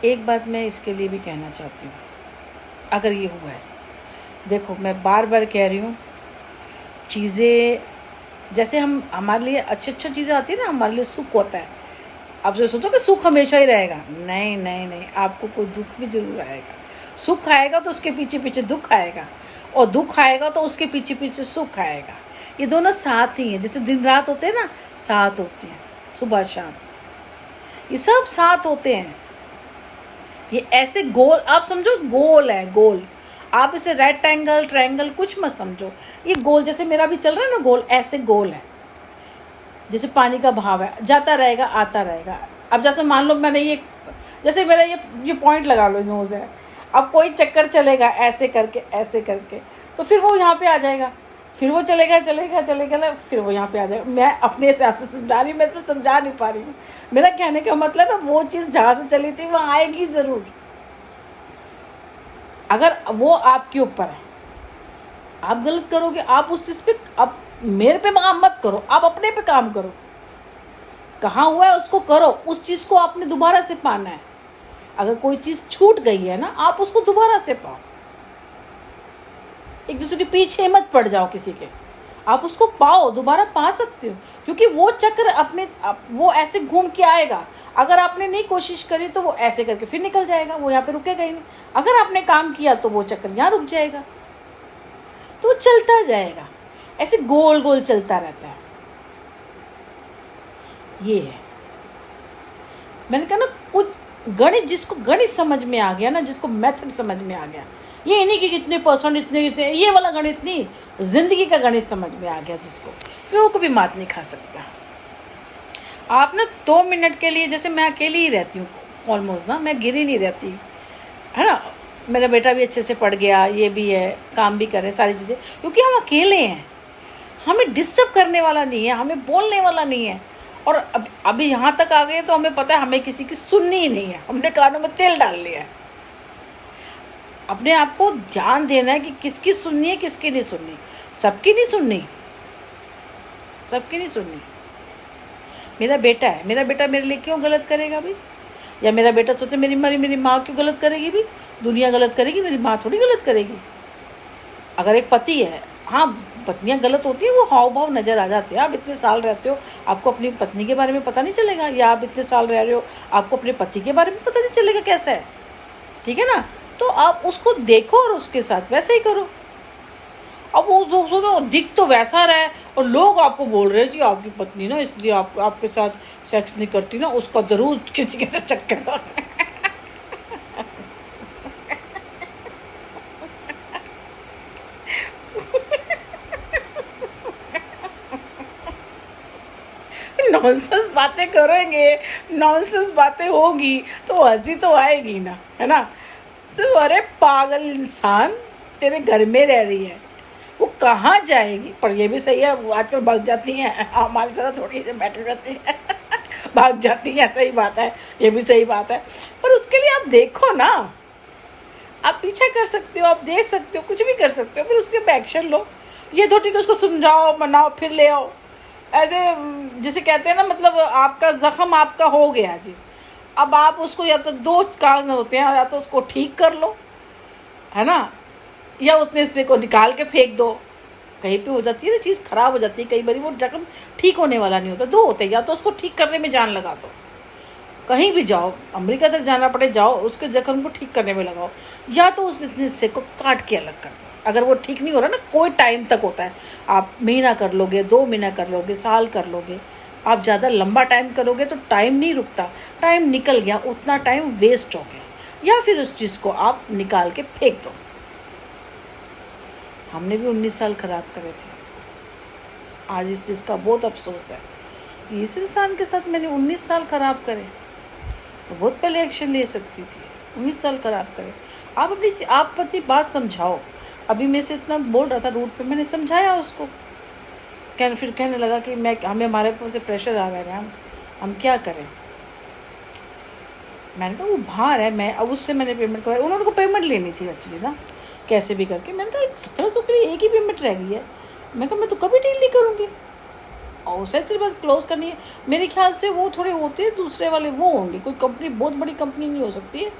एक बात मैं इसके लिए भी कहना चाहती हूँ, अगर ये हुआ है, देखो मैं बार बार कह रही हूँ, चीज़ें जैसे हमारे लिए अच्छी चीज़ें आती है ना, हमारे लिए सुख होता है। आप जो सोचो कि सुख हमेशा ही रहेगा, नहीं नहीं नहीं, आपको कोई दुख भी जरूर आएगा। सुख आएगा तो उसके पीछे पीछे दुख आएगा, और दुख आएगा तो उसके पीछे पीछे सुख आएगा। ये दोनों साथ ही हैं, जैसे दिन रात होते हैं ना, साथ होते हैं, सुबह शाम, ये सब साथ होते हैं। ये ऐसे गोल आप समझो, गोल है गोल। आप इसे रेक्टेंगल ट्रायंगल कुछ मत समझो, ये गोल, जैसे मेरा भी चल रहा है ना गोल, ऐसे गोल है। जैसे पानी का भाव है, जाता रहेगा आता रहेगा। अब जैसे मान लो मैंने ये, जैसे मेरा ये पॉइंट लगा लो, नोज़ है, अब कोई चक्कर चलेगा ऐसे करके, तो फिर वो यहाँ पे आ जाएगा, फिर वो चलेगा, फिर वो यहाँ पे आ जाएगा। मैं अपने हिसाब से समझा रही हूँ, मैं इसमें समझा नहीं पा रही हूँ। मेरा कहने का मतलब है, वो चीज़ जहाँ से चली थी वो आएगी ज़रूर, अगर वो आपके ऊपर है। आप गलत करोगे, आप उस चीज़ पे, अब मेरे पे काम मत करो, आप अपने पे काम करो। कहाँ हुआ है उसको करो, उस चीज़ को आपने दोबारा से पाना है। अगर कोई चीज़ छूट गई है ना, आप उसको दोबारा से पाओ। एक दूसरे के पीछे मत पड़ जाओ किसी के, आप उसको पाओ, दोबारा पा सकते हो। क्योंकि वो चक्र वो ऐसे घूम के आएगा। अगर आपने नहीं कोशिश करी तो वो ऐसे करके फिर निकल जाएगा, वो यहाँ पे रुकेगा ही नहीं। अगर आपने काम किया तो वो चक्र यहाँ रुक जाएगा, तो वो चलता जाएगा, ऐसे गोल गोल चलता रहता है। ये है, मैंने कहा ना, कुछ गणित, जिसको गणित समझ में आ गया ना, जिसको मेथड समझ में आ गया, ये नहीं कि कितने परसेंट इतने, ये वाला गणित नहीं, जिंदगी का गणित समझ में आ गया जिसको, फिर वो कभी मात नहीं खा सकता। आप ना 2 मिनट के लिए, जैसे मैं अकेली ही रहती हूँ ऑलमोस्ट ना, मैं गिरी नहीं रहती, है ना। मेरा बेटा भी अच्छे से पढ़ गया, ये भी है, काम भी कर रहे हैं, सारी चीज़ें, क्योंकि हम अकेले हैं, हमें डिस्टर्ब करने वाला नहीं है, हमें बोलने वाला नहीं है। और अभी यहाँ तक आ गए तो हमें पता है हमें किसी की सुननी ही नहीं है, हमने कानों में तेल डाल लिया है। अपने आप को ध्यान देना है कि किसकी सुननी है, किसकी नहीं सुननी। सबकी नहीं सुननी, सबकी नहीं सुननी। मेरा बेटा है, मेरा बेटा मेरे लिए क्यों गलत करेगा भी, या मेरा बेटा सोचे मेरी माँ क्यों गलत करेगी भी, दुनिया गलत करेगी, मेरी माँ थोड़ी गलत करेगी। अगर एक पति है, हाँ पत्नियां गलत होती है, वो हाव भाव नज़र आ जाते हैं। आप इतने साल रहते हो, आपको अपनी पत्नी के बारे में पता नहीं चलेगा, या आप इतने साल रह रहे हो, आपको अपने पति के बारे में पता नहीं चलेगा कैसा है, ठीक है ना। तो आप उसको देखो और उसके साथ वैसे ही करो। अब वो दोस्तों दिख तो वैसा रहा है, और लोग आपको बोल रहे हैं जी आपकी पत्नी ना इसलिए आपके साथ सेक्स नहीं करती ना, उसका जरूर किसी के साथ चक्कर। नॉनसेंस बातें करेंगे, नॉनसेंस बातें होगी तो हंसी तो आएगी ना, है ना। तो अरे पागल इंसान, तेरे घर में रह रही है, वो कहाँ जाएगी। पर ये भी सही है, वो आजकल भाग जाती हैं, हमारी तरह थोड़ी सी बैठी रहती है, भाग जाती हैं, सही बात है, ये भी सही बात है। पर उसके लिए आप देखो ना, आप पीछा कर सकते हो, आप देख सकते हो, कुछ भी कर सकते हो, फिर उसके पे एक्शन लो। ये थोड़ी कि उसको समझाओ, मनाओ, फिर ले आओ। ऐसे जिसे कहते हैं ना, मतलब आपका जख्म आपका हो गया जी, अब आप उसको या तो 2 काम होते हैं, या तो उसको ठीक कर लो, है ना, या उतने हिस्से को निकाल के फेंक दो। कहीं पे हो जाती है ना चीज़, खराब हो जाती है कई बार, वो जख्म ठीक होने वाला नहीं होता। 2 होते हैं, या तो उसको ठीक करने में जान लगा दो, कहीं भी जाओ, अमेरिका तक जाना पड़े जाओ, उसके जख्म को ठीक करने में लगाओ, या तो उस हिस्से को काट के अलग कर दो। अगर वो ठीक नहीं हो रहा ना, कोई टाइम तक होता है, आप महीना कर लोगे, 2 महीना कर लोगे, साल कर लोगे, आप ज़्यादा लंबा टाइम करोगे तो टाइम नहीं रुकता, टाइम निकल गया, उतना टाइम वेस्ट हो गया, या फिर उस चीज़ को आप निकाल के फेंक दो। हमने भी 19 साल ख़राब करे थे, आज इस चीज़ का बहुत अफसोस है कि इस इंसान के साथ मैंने 19 साल ख़राब करे, तो बहुत पहले एक्शन ले सकती थी। 19 साल ख़राब करे। आप अपनी बात समझाओ। अभी मेरे से इतना बोल रहा था रूट पे, मैंने समझाया उसको, फिर कहने लगा कि हमें हमारे ऊपर से प्रेशर आ रहा है, हम क्या करें। मैंने कहा वो बाहर है, मैं अब उससे मैंने पेमेंट करवाई, उन्होंने को पेमेंट लेनी थी एक्चुअली ना, कैसे भी करके। मैंने कहा 1700 के लिए एक ही पेमेंट रह गई है, मैं कहा मैं तो कभी डील नहीं करूँगी, और सैलरी बस क्लोज करनी है। मेरे ख्याल से वो थोड़े होते हैं दूसरे वाले, वो होंगे, कोई कंपनी बहुत बड़ी कंपनी नहीं हो सकती है,